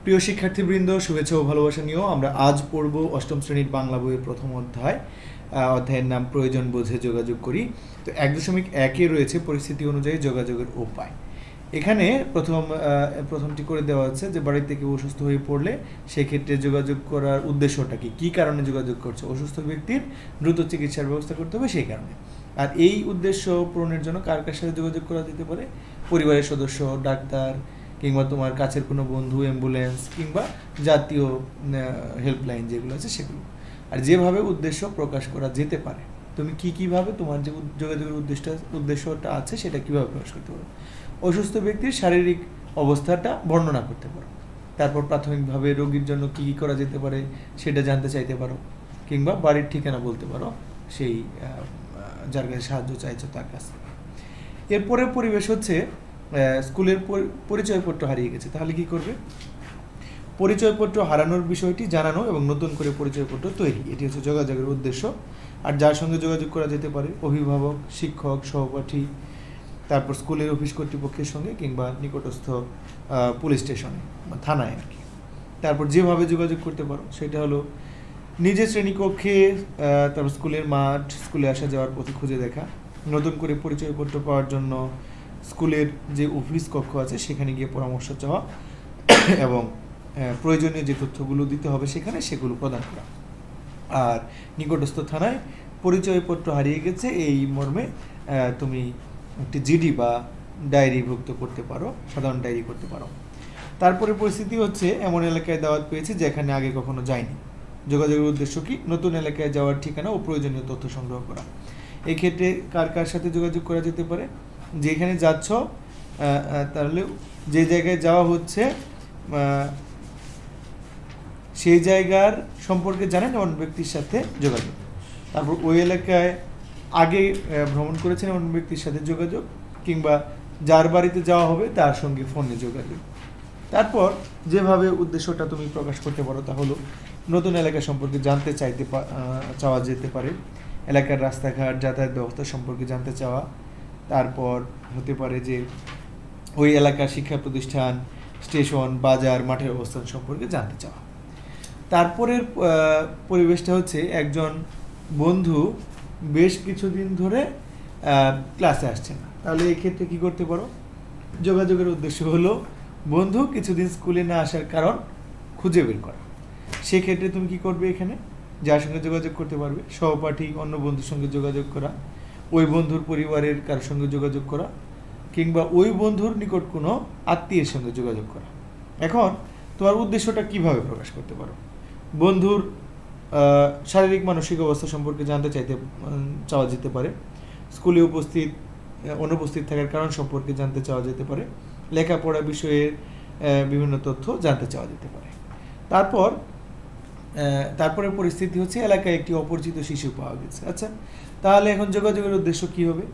প্রিয় শিক্ষার্থীবৃন্দ, শুভেচ্ছা ও ভালোবাসা নিয়েও আমরা আজ পড়ব অষ্টম শ্রেণীর বাংলা বইয়ের প্রথম অধ্যায়। অধ্যায়ের নাম প্রয়োজন বুঝে যোগাযোগ করি। তো 1.1-এ রয়েছে পরিস্থিতি অনুযায়ী যোগাযোগের উপায়। এখানে প্রথমটি করে দেওয়া হচ্ছে যে বাড়িতে কেউ অসুস্থ হয়ে পড়লে সেক্ষেত্রে যোগাযোগ করার উদ্দেশ্যটা কি কারণে যোগাযোগ করছে। অসুস্থ ব্যক্তির দ্রুত চিকিৎসার ব্যবস্থা করতে হবে সেই কারণে। আর এই উদ্দেশ্য পূরণের জন্য কার কার সাথে যোগাযোগ করা যেতে পারে? পরিবারের সদস্য, ডাক্তার, কিংবা তোমার কাছের কোনো বন্ধু, অ্যাম্বুলেন্স, কিংবা জাতীয় হেল্পলাইন যেগুলো আছে সেগুলো। আর যেভাবে উদ্দেশ্য প্রকাশ করা যেতে পারে, তুমি কীভাবে তোমার যে যোগাযোগের উদ্দেশ্যটা আছে সেটা কীভাবে প্রকাশ করতে পারো। অসুস্থ ব্যক্তির শারীরিক অবস্থাটা বর্ণনা করতে পারো। তারপর প্রাথমিকভাবে রোগীর জন্য কী করা যেতে পারে সেটা জানতে চাইতে পারো, কিংবা বাড়ির ঠিকানা বলতে পারো সেই যার কাছে সাহায্য চাইছো তার কাছে। এরপরে পরিবেশ হচ্ছে স্কুলের পরিচয়পত্র হারিয়ে গেছে, তাহলে কি করবে? পরিচয়পত্র হারানোর বিষয়টি জানানো এবং নতুন করে পরিচয়পত্র তৈরি, এটি হচ্ছে যোগাযোগের উদ্দেশ্য। আর যার সঙ্গে যোগাযোগ করা যেতে পারে অভিভাবক, শিক্ষক, সহপাঠী, তারপর স্কুলের অফিস কর্তৃপক্ষের সঙ্গে, কিংবা নিকটস্থ পুলিশ স্টেশনে বা থানায় আর কি। তারপর যেভাবে যোগাযোগ করতে পারো সেটা হলো নিজের শ্রেণীকক্ষে, তারপর স্কুলের মাঠ, স্কুলে আসা যাওয়ার পথে খুঁজে দেখা, নতুন করে পরিচয়পত্র পাওয়ার জন্য স্কুলের যে অফিস কক্ষ আছে সেখানে গিয়ে পরামর্শ চাওয়া এবং প্রয়োজনীয় যে তথ্যগুলো দিতে হবে সেগুলো প্রদান করা। আর নিকটস্থ থানায় পরিচয়পত্র হারিয়ে গেছে এই মর্মে তুমি একটি জিডি বা ডায়েরিভুক্ত করতে পারো, সাধারণ ডায়েরি করতে পারো। তারপরে পরিস্থিতি হচ্ছে এমন এলাকায় দাওয়াত পেয়েছে যেখানে আগে কখনো যায়নি। যোগাযোগের উদ্দেশ্য কি? নতুন এলাকায় যাওয়ার ঠিকানা ও প্রয়োজনীয় তথ্য সংগ্রহ করা। এক্ষেত্রে কার কার সাথে যোগাযোগ করা যেতে পারে? যেখানে যাচ্ছ তাহলে যে জায়গায় যাওয়া হচ্ছে সেই জায়গার সম্পর্কে জানেন এমন ব্যক্তির সাথে যোগাযোগ। তারপর ওই এলাকায় আগে ভ্রমণ করেছেন এমন ব্যক্তির সাথে যোগাযোগ, কিংবা যার বাড়িতে যাওয়া হবে তার সঙ্গে ফোনে যোগাযোগ। তারপর যেভাবে উদ্দেশ্যটা তুমি প্রকাশ করতে পারো তা হলো নতুন এলাকা সম্পর্কে জানতে চাওয়া যেতে পারে, এলাকার রাস্তাঘাট, যাতায়াত ব্যবস্থা সম্পর্কে জানতে চাওয়া। তারপর হতে পারে যে ওই এলাকার শিক্ষা প্রতিষ্ঠান, স্টেশন, বাজার, মাঠের অবস্থান সম্পর্কে জানতে চাওয়া। তারপরের পরিবেশটা হচ্ছে একজন বন্ধু বেশ কিছুদিন ধরে ক্লাসে আসছে না, তাহলে এই ক্ষেত্রে কী করতে পারো? যোগাযোগের উদ্দেশ্য হলো বন্ধু কিছুদিন স্কুলে না আসার কারণ খুঁজে বের করা। সেক্ষেত্রে তুমি কি করবে? এখানে যার সঙ্গে যোগাযোগ করতে পারবে, সহপাঠী, অন্য বন্ধুর সঙ্গে যোগাযোগ করা, ওই বন্ধুর পরিবারের কারোর সঙ্গে যোগাযোগ করা, কিংবা ওই বন্ধুর নিকট কোনো আত্মীয়ের সঙ্গে যোগাযোগ করা। এখন তোমার উদ্দেশ্যটা কিভাবে প্রকাশ করতে পারো? বন্ধুর শারীরিক মানসিক অবস্থা সম্পর্কে জানতে চাওয়া যেতে পারে, স্কুলে অনুপস্থিত থাকার কারণ সম্পর্কে জানতে চাওয়া যেতে পারে, লেখাপড়া বিষয়ে বিভিন্ন তথ্য জানতে চাওয়া যেতে পারে। তারপরে পরিস্থিতি হচ্ছে এলাকায় একটি অপরিচিত শিশু পাওয়া গেছে। আচ্ছা, তাহলে এখন যোগাযোগের উদ্দেশ্য কী হবে?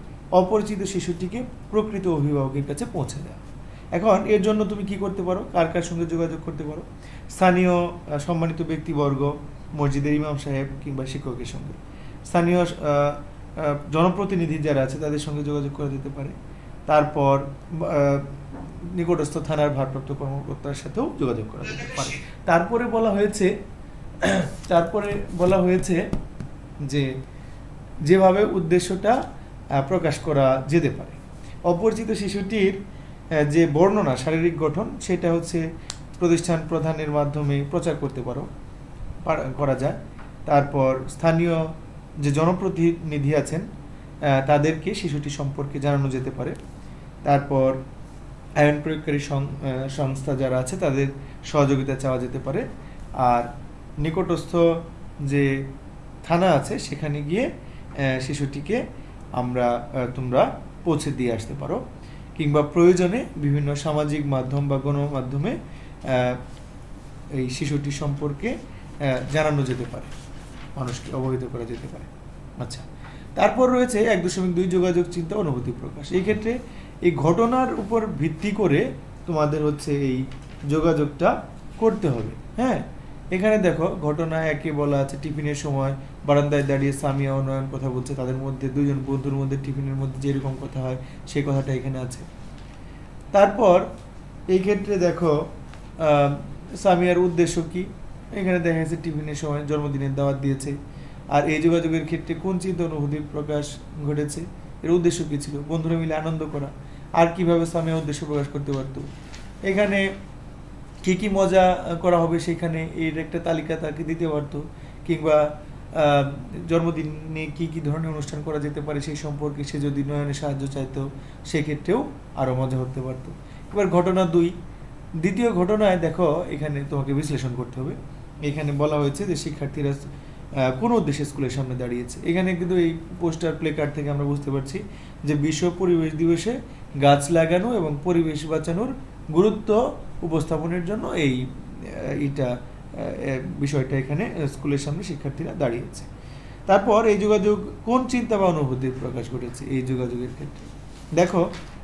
অপরিচিত শিশুটিকে প্রকৃত অভিভাবকের কাছে পৌঁছে দেওয়া। এখন এর জন্য তুমি কি করতে পারো? কার কার সঙ্গে যোগাযোগ করতে পারো? স্থানীয় সম্মানিত ব্যক্তিবর্গ, মসজিদের ইমাম সাহেব কিংবা শিক্ষকের সঙ্গে, স্থানীয় জনপ্রতিনিধি যারা আছে তাদের সঙ্গে যোগাযোগ করা যেতে পারে। তারপর নিকটস্থ থানার ভারপ্রাপ্ত কর্মকর্তার সাথেও যোগাযোগ করা যেতে পারে। তারপরে বলা হয়েছে যে যেভাবে উদ্দেশ্যটা প্রকাশ করা যেতে পারে। অপরিচিত শিশুটির যে বর্ণনা, শারীরিক গঠন, সেটা হচ্ছে প্রতিষ্ঠান প্রধানের মাধ্যমে প্রচার করা যায়। তারপর স্থানীয় যে জনপ্রতিনিধি আছেন তাদেরকে শিশুটি সম্পর্কে জানানো যেতে পারে। তারপর আইন প্রয়োগকারী সংস্থা যারা আছে তাদের সহযোগিতা চাওয়া যেতে পারে। আর নিকটস্থ যে থানা আছে সেখানে গিয়ে শিশুটিকে তোমরা পৌঁছে দিয়ে আসতে পারো, কিংবা প্রয়োজনে বিভিন্ন সামাজিক মাধ্যম বা গণমাধ্যমে এই শিশুটি সম্পর্কে জানানো যেতে পারে, মানুষকে অবহিত করা যেতে পারে। আচ্ছা, তারপর রয়েছে 1.2 যোগাযোগ, চিন্তা, অনুভূতি প্রকাশ। এই ক্ষেত্রে এই ঘটনার উপর ভিত্তি করে তোমাদের হচ্ছে এই যোগাযোগটা করতে হবে। হ্যাঁ, এখানে দেখো ঘটনা একে বলা আছে টিফিনের সময় বারান্দায় দাঁড়িয়ে সামিয়া ও নয়ন কথা বলছে, তাদের মধ্যে দুজন বন্ধুর মধ্যে টিফিনের মধ্যে যেরকম কথা হয় সেই কথাটা এখানে আছে। তারপর এই ক্ষেত্রে দেখো সামিয়ার উদ্দেশ্য কি? এখানে দেখা যাচ্ছে টিফিনের সময় জন্মদিনের দাওয়াত দিয়েছে। আর এই যোগাযোগের ক্ষেত্রে কোন চিন্তা অনুভূতির প্রকাশ ঘটেছে, এর উদ্দেশ্য কী ছিল? বন্ধুরা মিলে আনন্দ করা। আর কিভাবে সামিয়া উদ্দেশ্য প্রকাশ করতে পারত? এখানে কি কি মজা করা হবে সেখানে এর একটা তালিকা তাকে দিতে পারতো, কিংবা জন্মদিনে কি কি ধরনের অনুষ্ঠান করা যেতে পারে সেই সম্পর্কে সে যদি নয়নের সাহায্য চাইতো সেক্ষেত্রেও আরও মজা হতে পারত। এবার ঘটনা 2, দ্বিতীয় ঘটনায় দেখো এখানে তোমাকে বিশ্লেষণ করতে হবে। এখানে বলা হয়েছে যে শিক্ষার্থীরা কোন উদ্দেশ্যে স্কুলের সামনে দাঁড়িয়েছে। এখানে কিন্তু এই পোস্টার প্লে কার্ড থেকে আমরা বুঝতে পারছি যে বিশ্ব পরিবেশ দিবসে গাছ লাগানো এবং পরিবেশ বাঁচানোর গুরুত্ব উপস্থাপনের জন্য বিষয়টা এখানে স্কুলের সামনে শিক্ষার্থীরা দাঁড়িয়েছে। তারপর এই যোগাযোগ কোন চিন্তা বা অনুভূতির প্রকাশ ঘটেছে এই যোগাযোগের ক্ষেত্রে? দেখো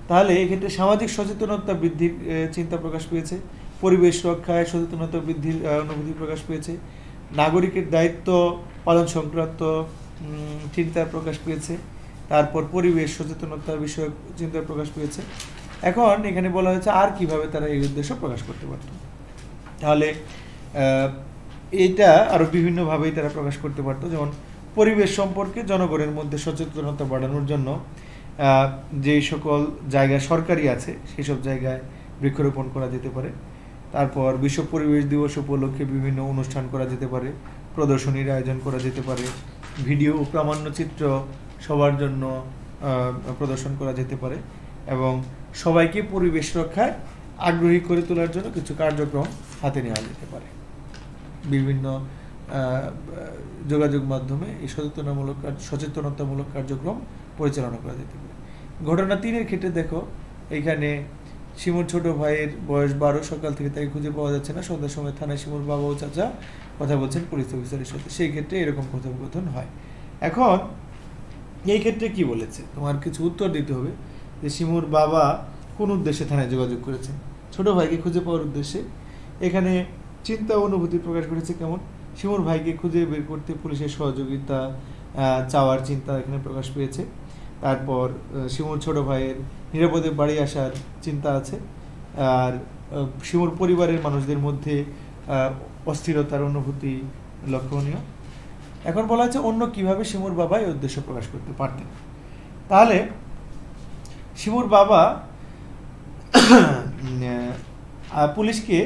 তাহলে এক্ষেত্রে সামাজিক সচেতনতা বৃদ্ধির চিন্তা প্রকাশ পেয়েছে, পরিবেশ রক্ষায় সচেতনতা বৃদ্ধির অনুভূতি প্রকাশ পেয়েছে, নাগরিকের দায়িত্ব পালন সংক্রান্ত চিন্তা প্রকাশ পেয়েছে, তারপর পরিবেশ সচেতনতা বিষয়ক চিন্তা প্রকাশ পেয়েছে। এখন এখানে বলা হয়েছে আর কিভাবে তারা এই উদ্দেশ্য প্রকাশ করতে পারত। তাহলে এটা আরও বিভিন্নভাবেই তারা প্রকাশ করতে পারত। যেমন পরিবেশ সম্পর্কে জনগণের মধ্যে সচেতনতা বাড়ানোর জন্য যে সকল জায়গা সরকারি আছে সেই সব জায়গায় বৃক্ষরোপণ করা যেতে পারে। তারপর বিশ্ব পরিবেশ দিবস উপলক্ষে বিভিন্ন অনুষ্ঠান করা যেতে পারে, প্রদর্শনীর আয়োজন করা যেতে পারে, ভিডিও ও প্রামাণ্যচিত্র সবার জন্য প্রদর্শন করা যেতে পারে, এবং সবাইকে পরিবেশ রক্ষায় আগ্রহী করে তোলার জন্য কিছু কার্যক্রম হাতে নেওয়া যেতে পারে। বিভিন্ন যোগাযোগ মাধ্যমে এই সচেতনতামূলক কার্যক্রম পরিচালনা করা যেতে পারে। ঘটনা 3-এর ক্ষেত্রে দেখো এখানে শিমুর ছোট ভাইয়ের বয়স 12, সকাল থেকে তাকে খুঁজে পাওয়া যাচ্ছে না। সন্ধ্যার সময় থানায় শিমুর বাবা ও চাচা কথা বলছেন পুলিশ অফিসারের সাথে, সেই ক্ষেত্রে এরকম কথোপকথন হয়। এখন এই ক্ষেত্রে কি বলেছে, তোমার কিছু উত্তর দিতে হবে যে শিমুর বাবা কোন উদ্দেশ্যে থানায় যোগাযোগ করেছেন? ছোট ভাইকে খুঁজে পাওয়ার উদ্দেশ্যে। এখানে চিন্তা অনুভূতি প্রকাশ করেছে কেমন? শিমুর ভাইকে খুঁজে বের করতে পুলিশের সহযোগিতা চাওয়ার চিন্তা এখানে প্রকাশ পেয়েছে। তারপর শিমুর ছোট ভাইয়ের নিরাপদে বাড়ি আসার চিন্তা আছে। আর শিমুর পরিবারের মানুষদের মধ্যে অস্থিরতার অনুভূতি লক্ষণীয়। এখন বলা হচ্ছে অন্য কিভাবে শিমুর বাবা এই উদ্দেশ্য প্রকাশ করতে পারতেন। তাহলে শিমুর বাবা পুলিশকে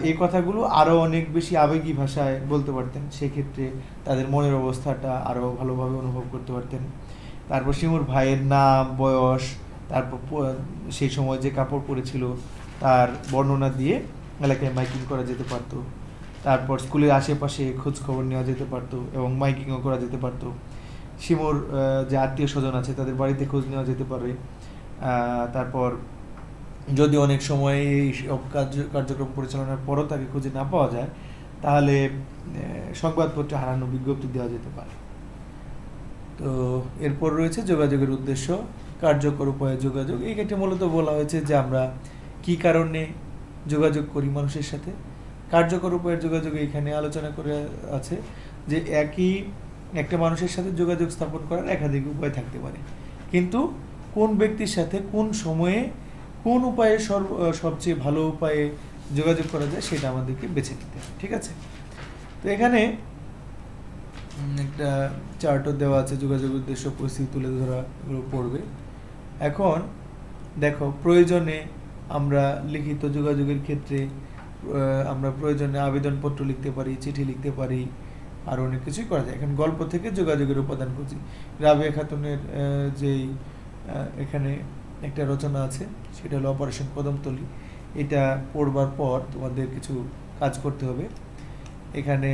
এই কথাগুলো আরও অনেক বেশি আবেগী ভাষায় বলতে পারতেন, সেক্ষেত্রে তাদের মনের অবস্থাটা আরও ভালোভাবে অনুভব করতে পারতেন। তারপর শিমুর ভাইয়ের নাম, বয়স, তারপর সেই সময় যে কাপড় পরেছিল তার বর্ণনা দিয়ে এলাকায় মাইকিং করা যেতে পারতো। তারপর স্কুলের আশেপাশে খোঁজ খবর নেওয়া যেতে পারতো এবং মাইকিংও করা যেতে পারতো। শিমুর যে আত্মীয় স্বজন আছে তাদের বাড়িতে খোঁজ নেওয়া যেতে পারে। তারপর যদি অনেক সময় এই সব কার্যক্রম পরিচালনার পরও তাকে খুঁজে না পাওয়া যায়, তাহলে সংবাদপত্রে হারানো বিজ্ঞপ্তি দেওয়া যেতে পারে। তো এরপর রয়েছে যোগাযোগের উদ্দেশ্য, কার্যকর উপায়ে যোগাযোগ। এই ক্ষেত্রে মূলত বলা হয়েছে যে আমরা কি কারণে যোগাযোগ করি মানুষের সাথে। কার্যকর উপায়ের যোগাযোগ এখানে আলোচনা করে আছে যে একটা মানুষের সাথে যোগাযোগ স্থাপন করার একাধিক উপায় থাকতে পারে, কিন্তু কোন ব্যক্তির সাথে কোন সময়ে কোন উপায়ে সবচেয়ে ভালো উপায়ে যোগাযোগ করা যায় সেটা আমাদেরকে বেছে নিতে হবে। ঠিক আছে, তো এখানে একটা চার্টও দেওয়া আছে, যোগাযোগ উদ্দেশ্য পরিস্থিতি তুলে ধরা, এগুলো পড়বে। এখন দেখো প্রয়োজনে আমরা লিখিত যোগাযোগের ক্ষেত্রে আমরা প্রয়োজনে আবেদনপত্র লিখতে পারি, চিঠি লিখতে পারি, আর অনেক কিছুই করা যায়। এখন গল্প থেকে যোগাযোগের উপাদান খুঁজি। রাবেয়া খাতুনের যেই এখানে একটা রচনা আছে সেটা হলো অপারেশন কদমতলী। এটা পড়বার পর তোমাদের কিছু কাজ করতে হবে। এখানে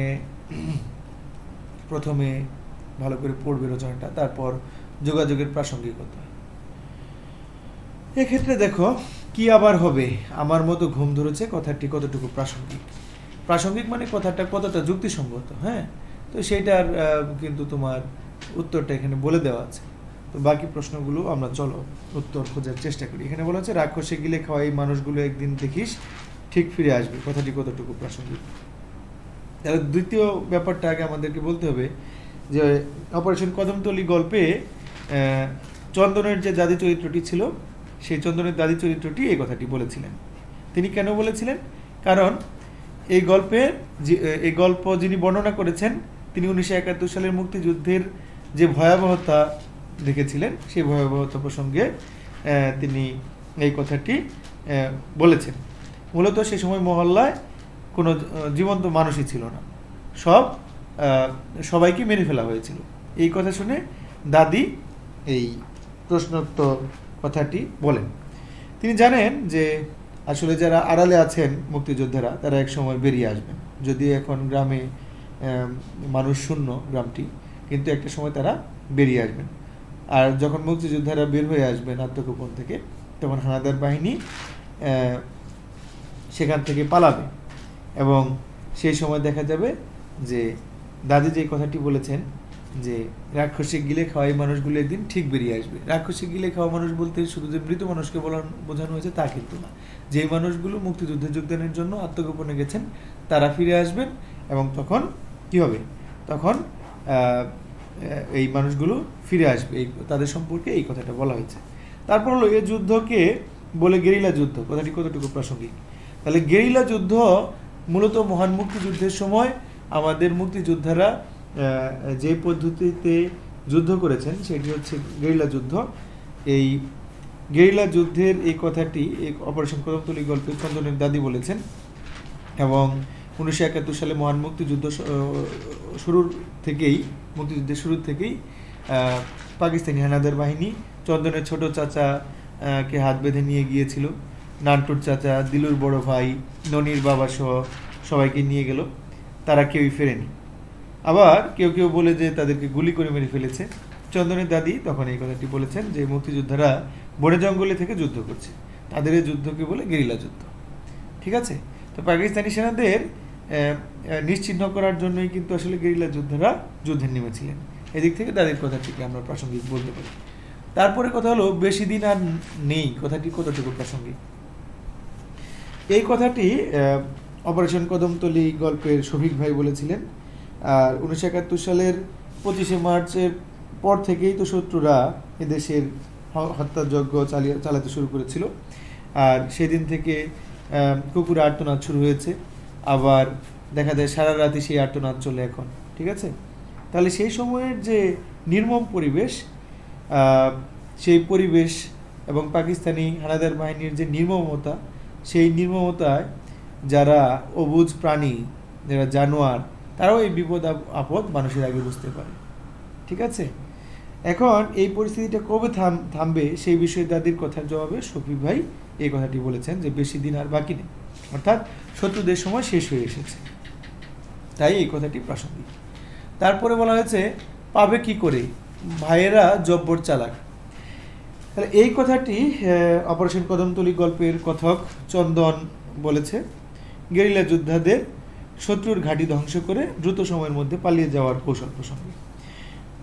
প্রথমে ভালো করে পড়বে রচনাটা, তারপর যোগাযোগের প্রাসঙ্গিকতা। এক্ষেত্রে দেখো কি আবার হবে, আমার মতো ঘুম ধরেছে কথাটি কতটুকু প্রাসঙ্গিক। প্রাসঙ্গিক মানে কথাটা কতটা যুক্তিসঙ্গত। হ্যাঁ, তো সেইটার কিন্তু তোমার উত্তরটা এখানে বলে দেওয়া আছে। তো বাকি প্রশ্নগুলো আমরা চলো উত্তর খোঁজার চেষ্টা করি। এখানে বলা হচ্ছে রাক্ষসে গিলে খাওয়া এই মানুষগুলো একদিন দেখিস ঠিক ফিরে আসবে, কথাটি কতটুকু প্রাসঙ্গিক। তাহলে দ্বিতীয় ব্যাপারটা আগে আমাদেরকে বলতে হবে যে অপারেশন কদমতলী গল্পে চন্দনের যে দাদি চরিত্রটি ছিল, সেই চন্দনের দাদি চরিত্রটি এই কথাটি বলেছিলেন। তিনি কেন বলেছিলেন? কারণ এই গল্প যিনি বর্ণনা করেছেন তিনি 1971 সালের মুক্তিযুদ্ধের যে ভয়াবহতা দেখেছিলেন সেই ভয়াবহতা প্রসঙ্গে তিনি এই কথাটি বলেছেন। মূলত সেই সময় মহল্লায় কোনো জীবন্ত মানুষই ছিল না, সবাইকে মেরে ফেলা হয়েছিল। এই কথা শুনে দাদি এই প্রশ্নোত্তর কথাটি বলেন। তিনি জানেন যে আসলে যারা আড়ালে আছেন মুক্তিযোদ্ধারা তারা এক সময় বেরিয়ে আসবেন, যদি এখন গ্রামে মানুষ শূন্য গ্রামটি, কিন্তু একটা সময় তারা বেরিয়ে আসবেন। আর যখন মুক্তিযোদ্ধারা বের হয়ে আসবেন আত্মগোপন থেকে, তখন হানাদার বাহিনী সেখান থেকে পালাবে এবং সেই সময় দেখা যাবে যে দাদি যে কথাটি বলেছেন যে রাক্ষসে গিলে খাওয়া এই মানুষগুলো একদিন ঠিক বেরিয়ে আসবে। রাক্ষসে গিলে খাওয়া মানুষ বলতে শুধু যে মৃত মানুষকে বোঝানো হয়েছে তা কিন্তু না। যেই মানুষগুলো মুক্তিযুদ্ধে যোগদানের জন্য আত্মগোপনে গেছেন তারা ফিরে আসবেন এবং তখন কি হবে, তখন এই মানুষগুলো ফিরে আসবে, তাদের সম্পর্কে এই কথাটা বলা হয়েছে। তারপর হলো এই যুদ্ধকে বলে গেরিলা যুদ্ধ, কথাটি কতটুকু প্রাসঙ্গিক। তাহলে গেরিলা যুদ্ধ মূলত মহান মুক্তিযুদ্ধের সময় আমাদের মুক্তিযোদ্ধারা যে পদ্ধতিতে যুদ্ধ করেছেন সেটি হচ্ছে গেরিলা যুদ্ধ। এই গেরিলা যুদ্ধের এই কথাটি এই অপারেশন কদমতলী গল্পে চন্দনের দাদি বলেছেন এবং 1971 সালে মহান মুক্তিযুদ্ধের শুরুর থেকেই পাকিস্তানি হানাদার বাহিনী চন্দনের ছোট চাচাকে হাত বেঁধে নিয়ে গিয়েছিল। নান্টুর চাচা, দিলুর বড় ভাই, ননির বাবা সহ সবাইকে নিয়ে গেল, তারা কেউই ফেরেনি। আবার কেউ কেউ বলে যে তাদেরকে গুলি করে মেরে ফেলেছে। চন্দনের দাদি তখন এই কথাটি বলেছেন যে মুক্তিযোদ্ধারা বনে জঙ্গলে থেকে যুদ্ধ করছে, তাদের এই যুদ্ধকে বলে গেরিলা যুদ্ধ। ঠিক আছে, তো পাকিস্তানি সেনাদের নিশ্চিহ্ন করার জন্যই কিন্তু আসলে গেরিলা যোদ্ধারা যুদ্ধে নেমেছিলেন। এদিক থেকে দাদির কথাটিকে আমরা প্রাসঙ্গিক বলতে পারি। তারপরে কথা হলো বেশি দিন আর নেই, কথাটি কতটুকু প্রাসঙ্গিক। এই কথাটি অপারেশন কদমতলী গল্পের শফিক ভাই বলেছিলেন। আর 1971 সালের 25শে মার্চের পর থেকেই তো শত্রুরা এদেশের হত্যাযজ্ঞ চালাতে শুরু করেছিল। আর সেদিন থেকে কুকুরে আর্তনাদ শুরু হয়েছে, আবার দেখা যায় সারা রাতি সেই আর্তনাদ চলে এখন। ঠিক আছে, তাহলে সেই সময়ের যে নির্মম পরিবেশ, সেই পরিবেশ এবং পাকিস্তানি হানাদার বাহিনীর যে নির্মমতা, সেই নির্মমতায় যারা অবুঝ প্রাণী, যারা জানোয়ার, তারাও এই বিপদ আপদ মানুষের আগে বুঝতে পারে। ঠিক আছে, এখন এই পরিস্থিতিটা কবে থামবে সেই বিষয়ে দাদির কথার জবাবে শফিক ভাই এই কথাটি বলেছেন যে বেশি দিন আর বাকি নেই, অর্থাৎ শত্রুদের সময় শেষ হয়ে এসেছে, তাই এই কথাটি প্রাসঙ্গিক। তারপরে বলা হয়েছে পাবে কি করে, ভাইয়েরা জব্বর চালাক। তাহলে এই কথাটি অপারেশন কদমতলী গল্পের কথক চন্দন বলেছে গেরিলা যোদ্ধাদের শত্রুর ঘাঁটি ধ্বংস করে দ্রুত সময়ের মধ্যে পালিয়ে যাওয়ার কৌশল প্রসঙ্গে।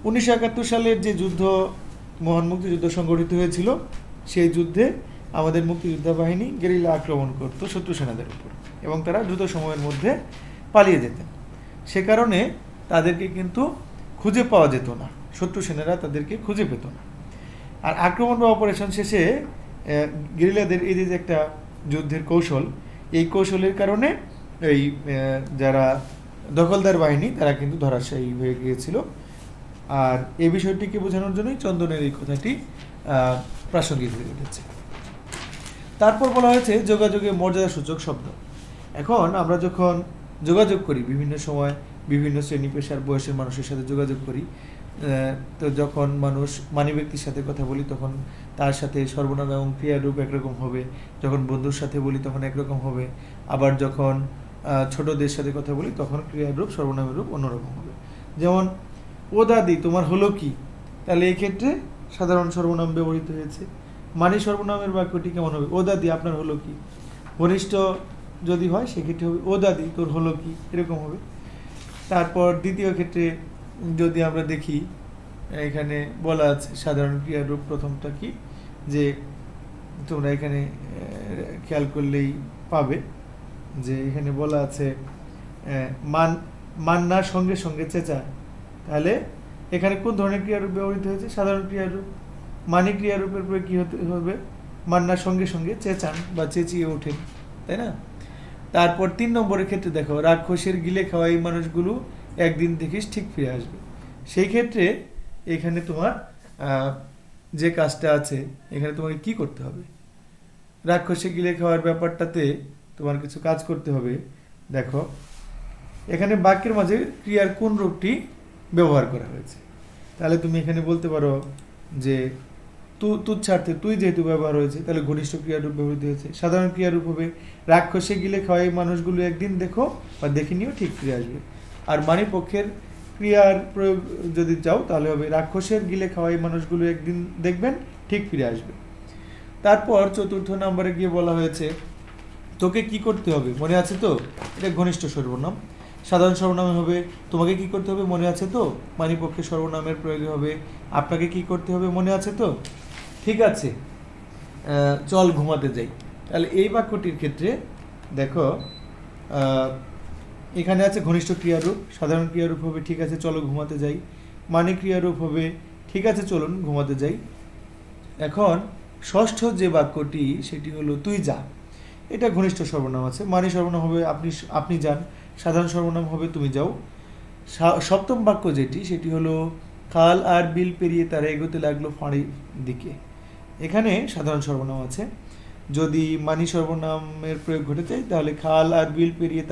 1971 সালের যে যুদ্ধ, মহান মুক্তিযুদ্ধ সংগঠিত হয়েছিল, সেই যুদ্ধে আমাদের মুক্তিযোদ্ধা বাহিনী গেরিলা আক্রমণ করত শত্রু সেনাদের উপর এবং তারা দ্রুত সময়ের মধ্যে পালিয়ে যেতেন। সে কারণে তাদেরকে কিন্তু খুঁজে পাওয়া যেত না, শত্রু সেনারা তাদেরকে খুঁজে পেত না। আর আক্রমণ বা অপারেশন শেষে গেরিলাদের এই যে একটা যুদ্ধের কৌশল, এই কৌশলের কারণে এই যারা দখলদার বাহিনী তারা কিন্তু ধরাশায়ী হয়ে গিয়েছিল। আর এই বিষয়টিকে বোঝানোর জন্যই চন্দনের এই কথাটি প্রাসঙ্গিক হয়ে উঠেছে। তারপর বলা হয়েছে যোগাযোগে মর্যাদাসূচক শব্দ। এখন আমরা যখন যোগাযোগ করি, বিভিন্ন সময় বিভিন্ন শ্রেণী পেশার বয়সের মানুষের সাথে যোগাযোগ করি, তো যখন মানুষ মানি ব্যক্তির সাথে কথা বলি তখন তার সাথে সর্বনাম এবং ক্রিয়ারূপ একরকম হবে, যখন বন্ধুর সাথে বলি তখন একরকম হবে, আবার যখন ছোটদের সাথে কথা বলি তখন ক্রিয়ারূপ সর্বনামের রূপ অন্যরকম হবে। যেমন ও দাদি তোমার হলো কি, তাহলে এই ক্ষেত্রে সাধারণ সর্বনাম ব্যবহৃত হয়েছে। মানি সর্বনামের বাক্যটি কেমন হবে, ও দাদি আপনার হলো কি। ঘনিষ্ঠ যদি হয় সেক্ষেত্রে হবে ও দাদি তোর হলো কি, এরকম হবে। তারপর দ্বিতীয় ক্ষেত্রে যদি আমরা দেখি, এখানে বলা আছে সাধারণ ক্রিয়ারূপ প্রথমটা কি, যে তোমরা এখানে খেয়াল করলেই পাবে যে এখানে বলা আছে মান্নার সঙ্গে সঙ্গে চেঁচা। তাহলে এখানে কোন ধরনের ক্রিয়ারূপ ব্যবহৃত হয়েছে, সাধারণ ক্রিয়ারূপ। মানি ক্রিয়ারূপের পরে কি হতে হবে, মান্নার সঙ্গে সঙ্গে চেঁচান বা চেঁচিয়ে ওঠেন, তাই না। তারপর 3 নম্বরের ক্ষেত্রে দেখো, রাক্ষসের গিলে খাওয়া এই মানুষগুলো একদিন দেখিস ঠিক ফিরে আসবে। সেই ক্ষেত্রে এখানে তোমার যে কাজটা আছে, এখানে তোমাকে কি করতে হবে? রাক্ষসে গিলে খাওয়ার ব্যাপারটাতে তোমার কিছু কাজ করতে হবে। দেখো এখানে বাক্যের মাঝে ক্রিয়ার কোন রূপটি ব্যবহার করা হয়েছে। তাহলে তুমি এখানে বলতে পারো যে তুচ্ছার্থে তুই যেহেতু ব্যবহার হয়েছে, তাহলে ঘনিষ্ঠ ক্রিয়ারূপ ব্যবহৃত হয়েছে। সাধারণ ক্রিয়ারূপ হবে রাক্ষসে গিলে খাওয়াই মানুষগুলো একদিন দেখো বা দেখে নিও ঠিক ফিরে আসবে। আর মানি পক্ষের ক্রিয়ার প্রয়োগ যদি চাও তাহলে হবে রাক্ষসের গিলে খাওয়াই মানুষগুলো একদিন দেখবেন ঠিক ফিরে আসবে। তারপর 4র্থ নম্বরে গিয়ে বলা হয়েছে তোকে কি করতে হবে মনে আছে তো, এটা ঘনিষ্ঠ সর্বনাম। সাধারণ সর্বনামে হবে তোমাকে কি করতে হবে মনে আছে তো, মানি পক্ষে সর্বনামের প্রয়োগে হবে আপনাকে কি করতে হবে মনে আছে তো, ঠিক আছে চল ঘুমাতে যাই। তাহলে এই বাক্যটির ক্ষেত্রে দেখো এখানে আছে ঘনিষ্ঠ ক্রিয়ারূপ। সাধারণ ক্রিয়ারূপ হবে ঠিক আছে চলো ঘুমাতে যাই। মানি ক্রিয়ারূপ হবে ঠিক আছে চলুন ঘুমাতে যাই। এখন ষষ্ঠ যে বাক্যটি সেটি হলো তুই যা, এটা ঘনিষ্ঠ সর্বনাম আছে। মানি সর্বনাম হবে আপনি যান। সাধারণ সর্বনাম হবে তুমি যাও। সপ্তম বাক্য যেটি সেটি হলো খাল আর বিল পেরিয়ে তারা এগোতে লাগলো ফাঁড়ির দিকে। এখানে সাধারণ সর্বনাম আছে। যদি মানি সর্বনামের প্রয়োগ ঘটে যায় তাহলে খাল আর বিল পেরিয়ে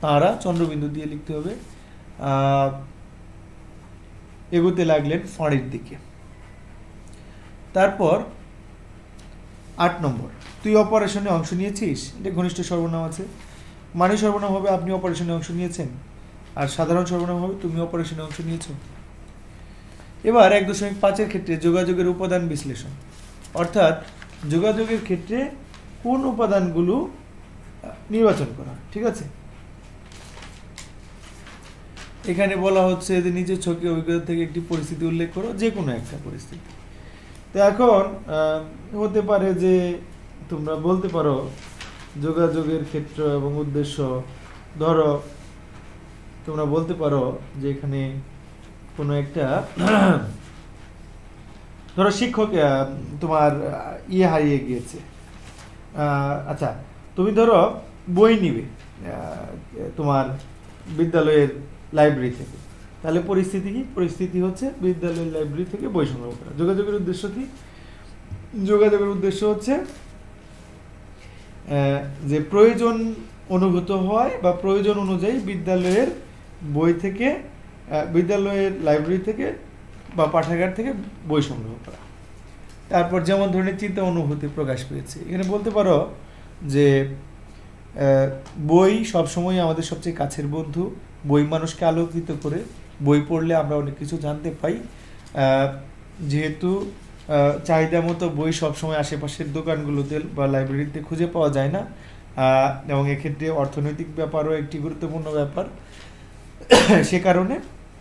তারা চন্দ্রবিন্দু দিয়ে লিখতে হবে এগোতে লাগলেন ফাঁড়ির দিকে। তারপর 8 নম্বর, তুই অপারেশনে অংশ নিয়েছিস, এটা ঘনিষ্ঠ সর্বনাম আছে। মানি সর্বনাম হবে আপনি অপারেশনে অংশ নিয়েছেন। আর সাধারণ সর্বনাম হবে তুমি অপারেশনে অংশ নিয়েছো। এবার 1.5-এর ক্ষেত্রে যোগাযোগের উপাদান বিশ্লেষণ, অর্থাৎ যোগাযোগের ক্ষেত্রে কোন উপাদানগুলো নির্বাচন করা, ঠিক আছে। এখানে বলা হচ্ছে যে নিজের ছকি অভিজ্ঞতা থেকে একটি পরিস্থিতি উল্লেখ করো, যে কোনো একটা পরিস্থিতি। তো এখন হতে পারে যে তোমরা বলতে পারো যোগাযোগের ক্ষেত্র এবং উদ্দেশ্য, ধরো তোমরা বলতে পারো যে এখানে কোনো একটা ধরো শিক্ষক তোমার হারিয়ে গিয়েছে। আচ্ছা তুমি ধরো বই নিবে তোমার বিদ্যালয়ের লাইব্রেরি থেকে, তাহলে পরিস্থিতি কি? পরিস্থিতি হচ্ছে বিদ্যালয়ের লাইব্রেরি থেকে বই সংগ্রহ করা। যোগাযোগের উদ্দেশ্য কি? যোগাযোগের উদ্দেশ্য হচ্ছে যে প্রয়োজন অনুভূত হয় বা প্রয়োজন অনুযায়ী বিদ্যালয়ের বই থেকে, বিদ্যালয়ের লাইব্রেরি থেকে বা পাঠাগার থেকে বই সংগ্রহ করা। তারপর যেমন ধরনের চিন্তা অনুভূতি প্রকাশ পেয়েছে, এখানে বলতে পারো যে বই সবসময় আমাদের সবচেয়ে কাছের বন্ধু। বই মানুষকে আলোকিত করে, বই পড়লে আমরা অনেক কিছু জানতে পাই। যেহেতু চাহিদা মতো বই সবসময় আশেপাশের দোকানগুলোতে বা লাইব্রেরিতে খুঁজে পাওয়া যায় না, এবং এক্ষেত্রে অর্থনৈতিক ব্যাপারও একটি গুরুত্বপূর্ণ ব্যাপার। সে কারণে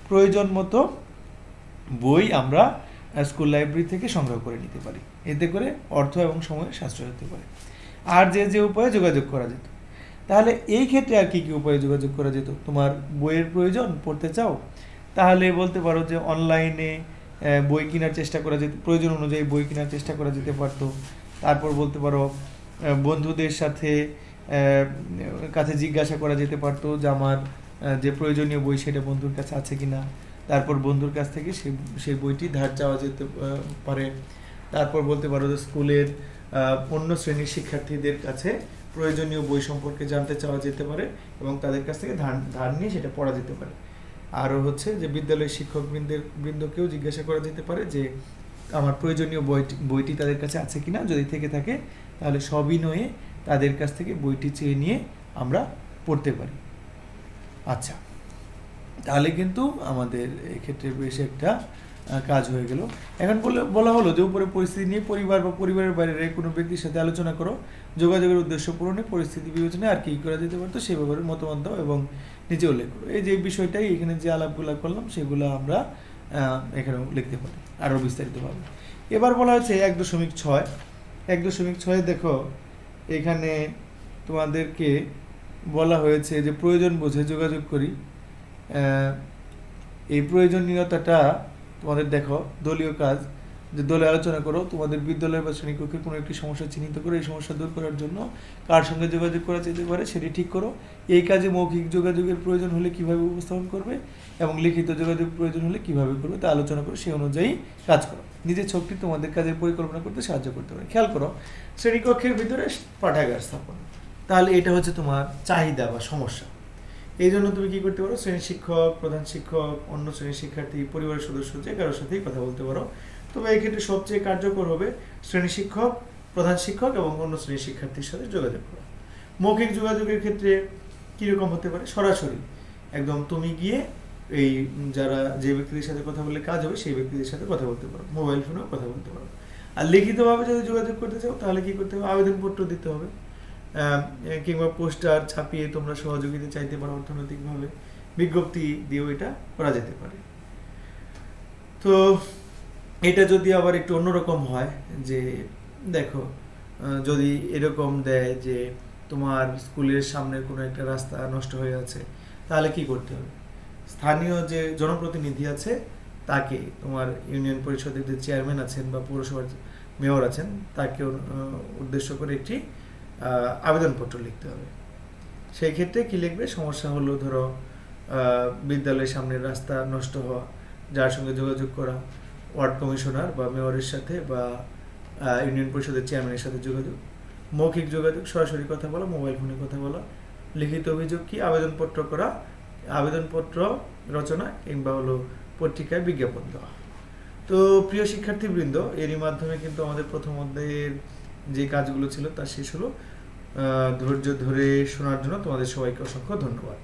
প্রয়োজন মতো বই আমরা স্কুল লাইব্রেরি থেকে সংগ্রহ করে নিতে পারি, এতে করে অর্থ এবং সময় সাশ্রয় হতে পারে। আর যে উপায়ে যোগাযোগ করা যেত, তাহলে এই ক্ষেত্রে আর কি উপায়ে যোগাযোগ করা যেত? তোমার বইয়ের প্রয়োজন, পড়তে চাও, তাহলে বলতে পারো যে অনলাইনে বই কেনার চেষ্টা করা যেত, প্রয়োজন অনুযায়ী বই কেনার চেষ্টা করা যেতে পারতো। তারপর বলতে পারো বন্ধুদের কাছে জিজ্ঞাসা করা যেতে পারতো যে আমার যে প্রয়োজনীয় বই সেটা বন্ধুর কাছে আছে কিনা। তারপর বন্ধুর কাছ থেকে সেই বইটি ধার চাওয়া যেতে পারে। তারপর বলতে পারো যে স্কুলের অন্য শ্রেণীর শিক্ষার্থীদের কাছে প্রয়োজনীয় বই সম্পর্কে জানতে চাওয়া যেতে পারে এবং তাদের কাছ থেকে ধার নিয়ে সেটা পড়া যেতে পারে। আরও হচ্ছে যে বিদ্যালয়ের বৃন্দকেও জিজ্ঞাসা করা যেতে পারে যে আমার প্রয়োজনীয় বইটি তাদের কাছে আছে কিনা, যদি থেকে থাকে তাহলে সবিনয়ে তাদের কাছ থেকে বইটি চেয়ে নিয়ে আমরা পড়তে পারি। আচ্ছা, তাহলে কিন্তু আমাদের এক্ষেত্রে বেশ একটা কাজ হয়ে গেল। এখন বলা হলো যে উপরে পরিস্থিতি নিয়ে পরিবার বা পরিবারের বাইরের কোনো ব্যক্তির সাথে আলোচনা করো, যোগাযোগের উদ্দেশ্য পূরণে পরিস্থিতি বিবেচনায় আর কি করা যেতে পারতো সে ব্যাপারে মতামত দাও এবং নিচে উল্লেখ করো। এই যে বিষয়টাই এখানে যে আলাপগুলো করলাম সেগুলো আমরা এখানেও লিখতে পারি আরও বিস্তারিতভাবে। এবার বলা হচ্ছে 1.6। 1.6 দেখো এখানে তোমাদেরকে বলা হয়েছে যে প্রয়োজন বুঝে যোগাযোগ করি। এই প্রয়োজনীয়তাটা তোমাদের দেখো দলীয় কাজ, যে দলে আলোচনা করো, তোমাদের বিদ্যালয় বা শ্রেণীকক্ষে কোনো একটি সমস্যা চিহ্নিত করে এই সমস্যা দূর করার জন্য কার সঙ্গে যোগাযোগ করা যেতে পারে সেটি ঠিক করো। এই কাজে মৌখিক যোগাযোগের প্রয়োজন হলে কিভাবে উপস্থাপন করবে এবং লিখিত যোগাযোগ প্রয়োজন হলে কিভাবে করবে তা আলোচনা করে সেই অনুযায়ী কাজ করো। নিজের ছকটি তোমাদের কাজের পরিকল্পনা করতে সাহায্য করতে পারে। খেয়াল করো, শ্রেণীকক্ষের ভিতরে পাঠাগার স্থাপন, তাহলে এটা হচ্ছে তোমার চাহিদা বা সমস্যা। এই জন্য তুমি কি করতে পারো, শ্রেণী শিক্ষক, প্রধান শিক্ষক, অন্য শ্রেণীর শিক্ষার্থী, পরিবারের সদস্য যে কারোর সাথেই কথা বলতে পারো। তবে এই ক্ষেত্রে সবচেয়ে কার্যকর হবে শ্রেণী শিক্ষক, প্রধান শিক্ষক এবং অন্য শ্রেণীর শিক্ষার্থীর সাথে যোগাযোগ করা। মৌখিক যোগাযোগের ক্ষেত্রে কীরকম হতে পারে, সরাসরি একদম তুমি গিয়ে এই যারা যে ব্যক্তিদের সাথে কথা বললে কাজ হবে সেই ব্যক্তিদের সাথে কথা বলতে পারো, মোবাইল ফোনেও কথা বলতে পারো। আর লিখিতভাবে যদি যোগাযোগ করতে চাও তাহলে কি করতে হবে, আবেদনপত্র দিতে হবে, কিংবা পোস্টার ছাপিয়ে তোমরা সহযোগিতা চাইতে পারো অর্থনৈতিকভাবে, বিজ্ঞপ্তি দিয়েও এটা করা যেতে পারে। তো এটা যদি আবার একটু অন্যরকম হয়, যে দেখো যদি এরকম দেয় যে তোমার স্কুলের সামনের কোনো একটা রাস্তা নষ্ট হয়ে আছে, তাহলে কি করতে হবে, স্থানীয় যে জনপ্রতিনিধি আছে তাকে, তোমার ইউনিয়ন পরিষদের যে চেয়ারম্যান আছেন বা পৌরসভার মেয়র আছেন তাকে উদ্দেশ্য করে একটি আবেদনপত্র লিখতে হবে। সেই ক্ষেত্রে কি লিখবে, সমস্যা হলো ধরো বিদ্যালয়ের সামনের রাস্তা নষ্ট হওয়া, যার সঙ্গে যোগাযোগ করা, ওয়ার্ড কমিশনার বা মেয়রের সাথে বা ইউনিয়ন পরিষদের চেয়ারম্যানের সাথে যোগাযোগ, মৌখিক যোগাযোগ সরাসরি কথা বলা, মোবাইল ফোনে কথা বলা, লিখিত অভিযোগ কি, আবেদনপত্র করা, আবেদনপত্র রচনা কিংবা হলো পত্রিকায় বিজ্ঞাপন দেওয়া। তো প্রিয় শিক্ষার্থীবৃন্দ, এরই মাধ্যমে কিন্তু আমাদের প্রথম অধ্যায়ের যে কাজগুলো ছিল তা শেষ হলো। ধৈর্য ধরে শোনার জন্য তোমাদের সবাইকে অসংখ্য ধন্যবাদ।